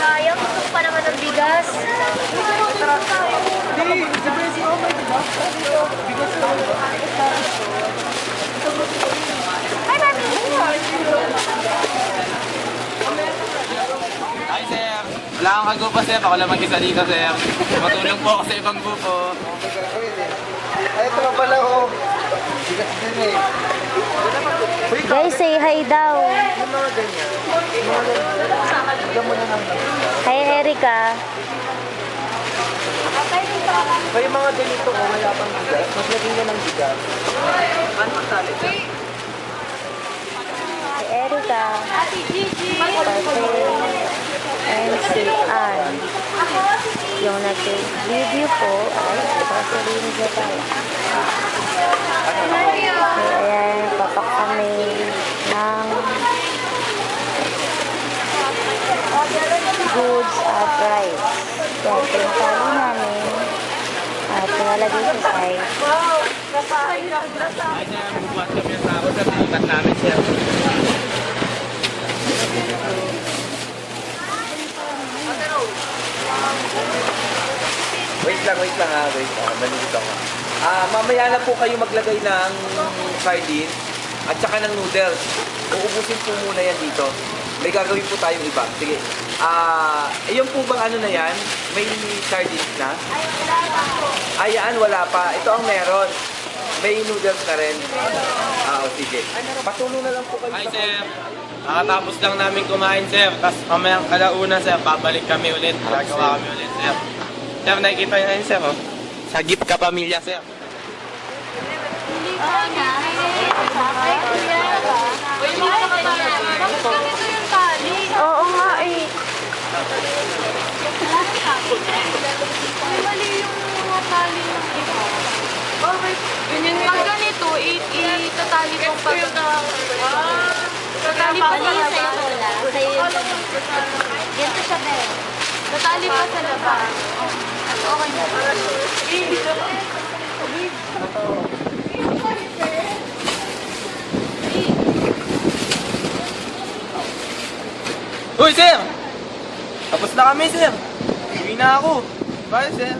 Sayang, gusto pa naman ng bigas. Ay, mami! Hi, sir. Wala akong kagrupo, sir. Ako lang mag-isa dito, sir. Matulong po ako sa ibang grupo. Ay, ito lang pala oh. Bigas din eh. Guys, say hi daw. Yung mga ganyan. Yung mga ganyan. Bigyan mo na ng... Hi, Erica. May mga ganito oh, wala pang bigas. Mas laging na ng bigas. Ano masali? Hi, Erica. Ate Gigi. And si Ann. Yung nag-video po ay Rosaline Zatala. Ayan, papak kami ng goods at rice. Yan, pinakali namin at pinalagay sa side. Hi, sir. Bubuhat kami ang tao sa tinikat namin, sir. Wait lang ha, wait. Manilito ako. Mamaya na po kayo maglagay ng sardine at saka ng noodles. Uubusin po muna yan dito. May gagawin po tayong iba. Sige. Yung po bang ano na yan? May sardines na? Ayan, wala pa. Ito ang meron. May noodles na rin. Sige. Patulong na lang po kayo. Hi, sir. Nakatapos lang namin kumain, sir. Tapos mamayang kalauna, sir, babalik kami ulit. Gagawa kami ulit, sir. Sir, nakikita niyo yun, sir, oh. Sagip ka pamilya, sir. Oo nga eh. Mali yung mga tali ng iba. Bakit? Pag ganito, itatali kong pag... Tatali pa sa labas. Ganito siya meron. Tatali pa sa labas. Okay na. Uy, sir! Tapos na kami, sir. Uwi na ako. Bye, sir.